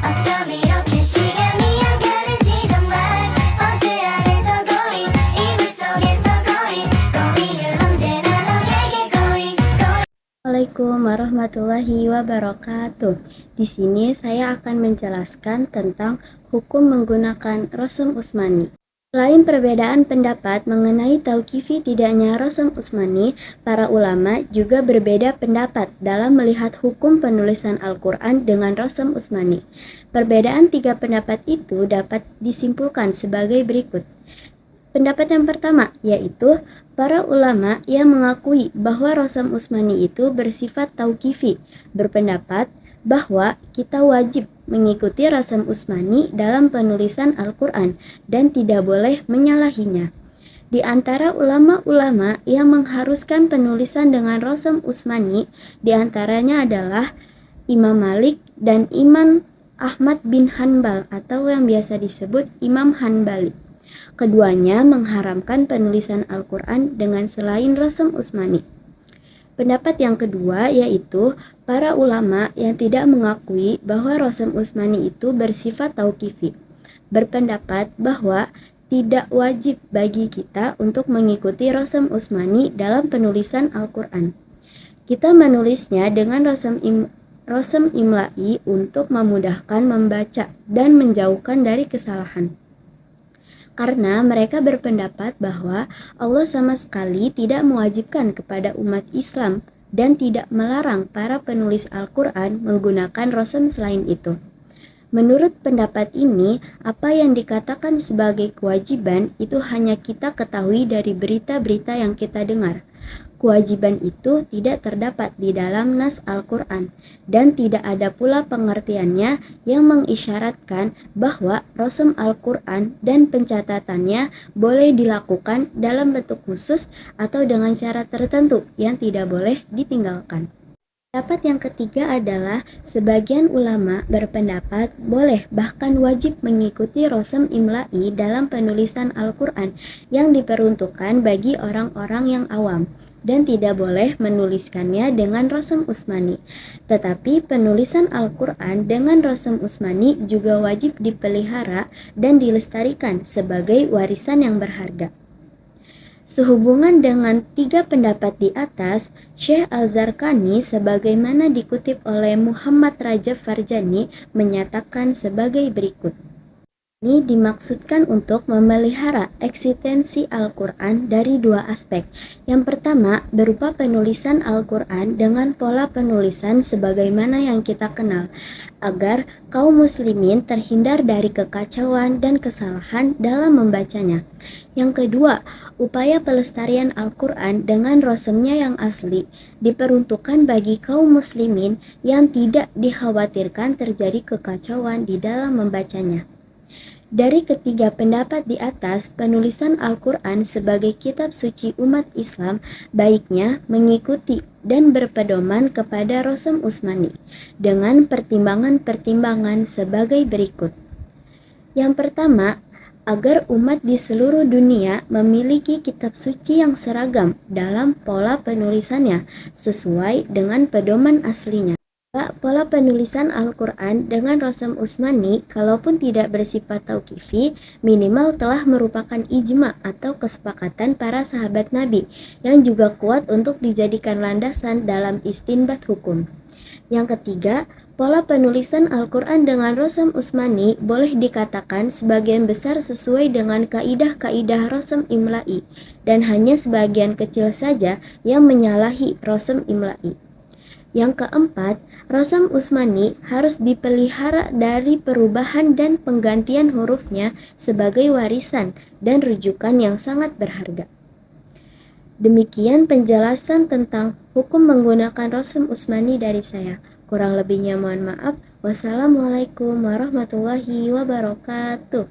어쩜 이렇게 시간이 안 가는지 정말 버스 안에서 고인 이불 속에서 고인은 언제나 너에게 고인. Assalamualaikum warahmatullahi wabarakatuh. Di sini saya akan menjelaskan tentang hukum menggunakan Rasm Utsmani. Selain perbedaan pendapat mengenai tauqifi tidaknya Rasm Utsmani, para ulama juga berbeda pendapat dalam melihat hukum penulisan Al-Quran dengan Rasm Utsmani. Perbedaan tiga pendapat itu dapat disimpulkan sebagai berikut. Pendapat yang pertama yaitu para ulama yang mengakui bahwa Rasm Utsmani itu bersifat tauqifi, berpendapat bahwa kita wajib mengikuti Rasm Utsmani dalam penulisan Al-Quran dan tidak boleh menyalahinya. Di antara ulama-ulama yang mengharuskan penulisan dengan Rasm Utsmani diantaranya adalah Imam Malik dan Imam Ahmad bin Hanbal atau yang biasa disebut Imam Hanbali. Keduanya mengharamkan penulisan Al-Quran dengan selain Rasm Utsmani. Pendapat yang kedua yaitu para ulama yang tidak mengakui bahwa Rasm Utsmani itu bersifat tauqifi, berpendapat bahwa tidak wajib bagi kita untuk mengikuti Rasm Utsmani dalam penulisan Al-Quran. Kita menulisnya dengan rasm imla'i untuk memudahkan membaca dan menjauhkan dari kesalahan. Karena mereka berpendapat bahwa Allah sama sekali tidak mewajibkan kepada umat Islam dan tidak melarang para penulis Al-Quran menggunakan rasm selain itu. Menurut pendapat ini, apa yang dikatakan sebagai kewajiban itu hanya kita ketahui dari berita-berita yang kita dengar. Kewajiban itu tidak terdapat di dalam nas Al-Quran dan tidak ada pula pengertiannya yang mengisyaratkan bahwa rasm Al-Quran dan pencatatannya boleh dilakukan dalam bentuk khusus atau dengan cara tertentu yang tidak boleh ditinggalkan. Pendapat yang ketiga adalah sebagian ulama berpendapat boleh bahkan wajib mengikuti rasm imla'i dalam penulisan Al-Quran yang diperuntukkan bagi orang-orang yang awam dan tidak boleh menuliskannya dengan Rasm Utsmani. Tetapi penulisan Al-Quran dengan Rasm Utsmani juga wajib dipelihara dan dilestarikan sebagai warisan yang berharga. Sehubungan dengan tiga pendapat di atas, Syekh Al-Zarqani sebagaimana dikutip oleh Muhammad Rajab Farjani menyatakan sebagai berikut. Ini dimaksudkan untuk memelihara eksistensi Al-Quran dari dua aspek. Yang pertama berupa penulisan Al-Quran dengan pola penulisan sebagaimana yang kita kenal, agar kaum muslimin terhindar dari kekacauan dan kesalahan dalam membacanya. Yang kedua, upaya pelestarian Al-Quran dengan rasmnya yang asli diperuntukkan bagi kaum muslimin yang tidak dikhawatirkan terjadi kekacauan di dalam membacanya. Dari ketiga pendapat di atas, penulisan Al-Quran sebagai kitab suci umat Islam baiknya mengikuti dan berpedoman kepada Rasm Utsmani dengan pertimbangan-pertimbangan sebagai berikut. Yang pertama, agar umat di seluruh dunia memiliki kitab suci yang seragam dalam pola penulisannya sesuai dengan pedoman aslinya. Pola penulisan Al-Quran dengan Rasm Utsmani kalaupun tidak bersifat tauqifi minimal telah merupakan ijma atau kesepakatan para sahabat Nabi yang juga kuat untuk dijadikan landasan dalam istinbat hukum. Yang ketiga, pola penulisan Al-Quran dengan Rasm Utsmani boleh dikatakan sebagian besar sesuai dengan kaidah-kaidah rasm imla'i dan hanya sebagian kecil saja yang menyalahi rasm imla'i. Yang keempat, Rasm Utsmani harus dipelihara dari perubahan dan penggantian hurufnya sebagai warisan dan rujukan yang sangat berharga. Demikian penjelasan tentang hukum menggunakan Rasm Utsmani dari saya. Kurang lebihnya mohon maaf. Wassalamualaikum warahmatullahi wabarakatuh.